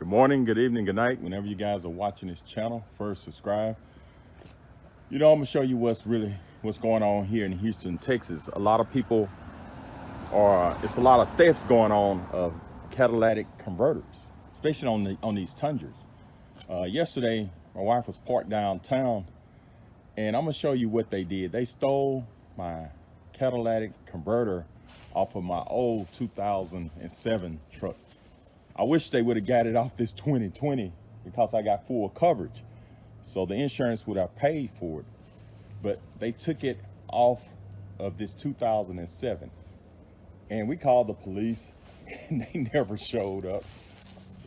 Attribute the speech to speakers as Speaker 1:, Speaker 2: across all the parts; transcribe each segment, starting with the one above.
Speaker 1: Good morning, good evening, good night. Whenever you guys are watching this channel, first subscribe. I'm gonna show you what's going on here in Houston, Texas. A lot of people it's a lot of thefts going on of catalytic converters, especially on these Tundras. Yesterday, my wife was parked downtown, and I'm gonna show you what they did. They stole my catalytic converter off of my old 2007 truck. I wish they would have got it off this 2020 because I got full coverage. So the insurance would have paid for it. But they took it off of this 2007. And we called the police and they never showed up.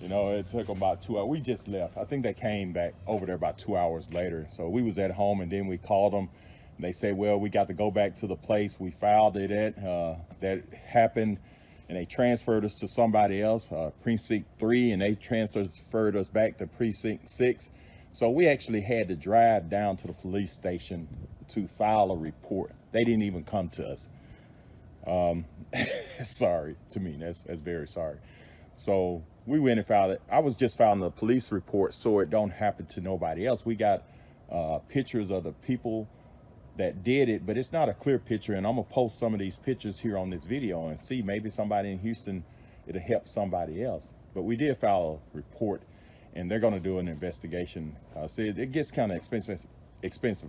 Speaker 1: It took them about 2 hours. We just left. I think they came back over there about 2 hours later. So we was at home and then we called them. They said, well, we got to go back to the place we filed it at. That happened. And they transferred us to somebody else, precinct 3, and they transferred us back to precinct 6. So we actually had to drive down to the police station to file a report. They didn't even come to us. Sorry to me, that's very sorry. So we went and filed it. I was just filing a police report so it don't happen to nobody else. We got pictures of the people that did it, but it's not a clear picture, and I'm gonna post some of these pictures here on this video and see maybe somebody in Houston, it'll help somebody else. But we did file a report and they're gonna do an investigation. See, it gets kind of expensive.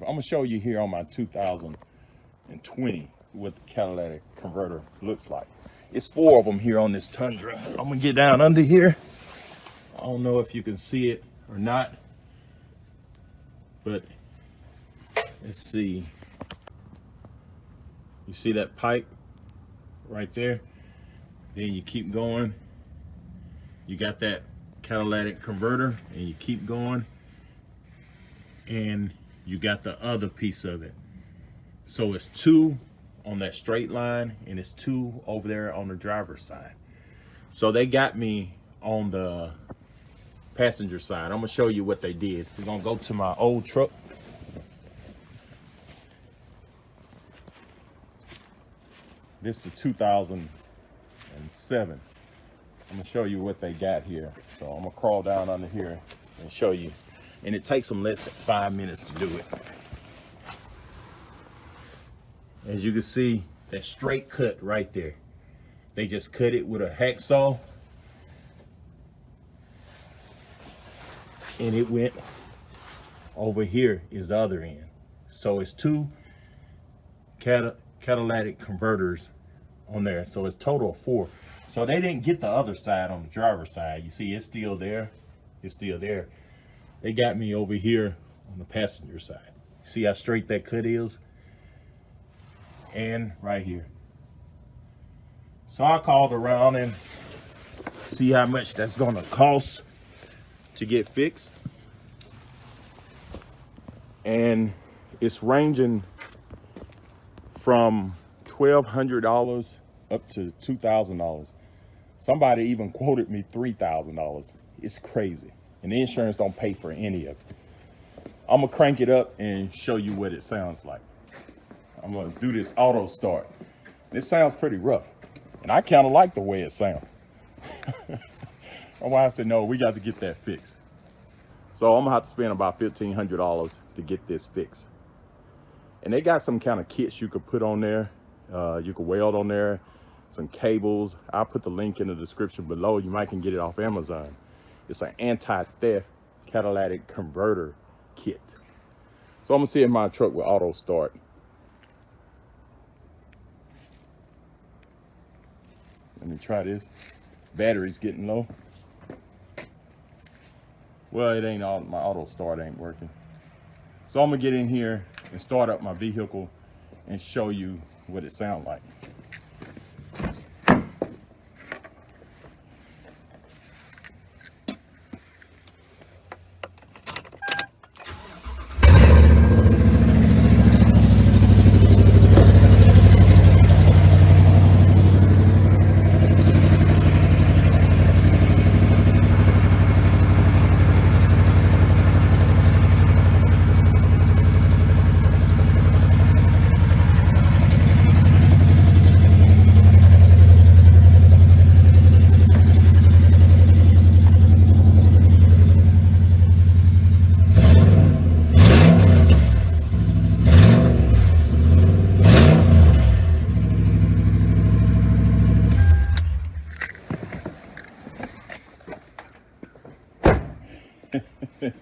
Speaker 1: I'm gonna show you here on my 2020 what the catalytic converter looks like. It's 4 of them here on this Tundra. I'm gonna get down under here. I don't know if you can see it or not, but let's see. You see that pipe right there? Then you keep going. You got that catalytic converter and you keep going. And you got the other piece of it. So it's 2 on that straight line and it's 2 over there on the driver's side. So they got me on the passenger side. I'm gonna show you what they did. We're gonna go to my old truck. This is 2007. I'm gonna show you what they got here. So I'm gonna crawl down under here and show you. And it takes them less than 5 minutes to do it. As you can see, that straight cut right there. They just cut it with a hacksaw. And it went over here is the other end. So it's 2 catalytic converters on there, so it's total of 4. So they didn't get the other side on the driver's side. You see, it's still there. It's still there. They got me over here on the passenger side. See how straight that cut is? And right here. So I called around and see how much that's gonna cost to get fixed. And it's ranging from $1,200 up to $2,000. Somebody even quoted me $3,000. It's crazy. And the insurance don't pay for any of it. I'm gonna crank it up and show you what it sounds like. I'm gonna do this auto start. This sounds pretty rough. And I kind of like the way it sounds. That's why I said, no, we got to get that fixed. So I'm gonna have to spend about $1,500 to get this fixed. And they got some kind of kits you could put on there. You could weld on there, some cables. I'll put the link in the description below. You might can get it off Amazon. It's an anti-theft catalytic converter kit. So I'm gonna see if my truck will auto start. Let me try this. Battery's getting low. Well, it ain't all, my auto start ain't working. So I'm gonna get in here and start up my vehicle and show you what it sounds like. There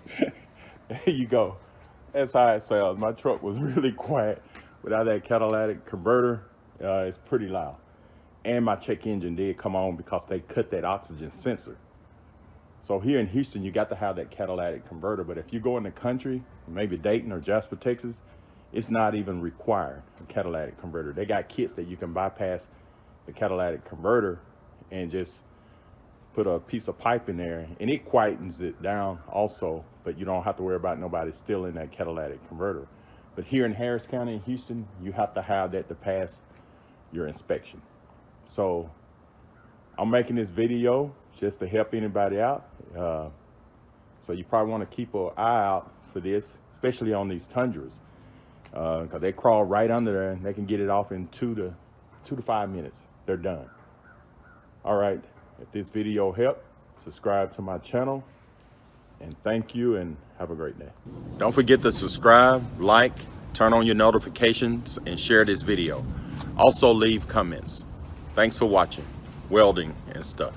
Speaker 1: you go. That's how it sounds. My truck was really quiet. Without that catalytic converter, it's pretty loud. And my check engine did come on because they cut that oxygen sensor. So here in Houston, you got to have that catalytic converter. But if you go in the country, maybe Dayton or Jasper, Texas, it's not even required, a catalytic converter. They got kits that you can bypass the catalytic converter and just put a piece of pipe in there, and it quietens it down also, but you don't have to worry about nobody stealing that catalytic converter. But here in Harris County in Houston, you have to have that to pass your inspection. So I'm making this video just to help anybody out. So you probably want to keep an eye out for this, especially on these Tundras, because they crawl right under there and they can get it off in 2 to 5 minutes. They're done. All right. If this video helped, subscribe to my channel, and thank you and have a great day. Don't forget to subscribe, like, turn on your notifications, and share this video. Also leave comments. Thanks for watching welding and stuff.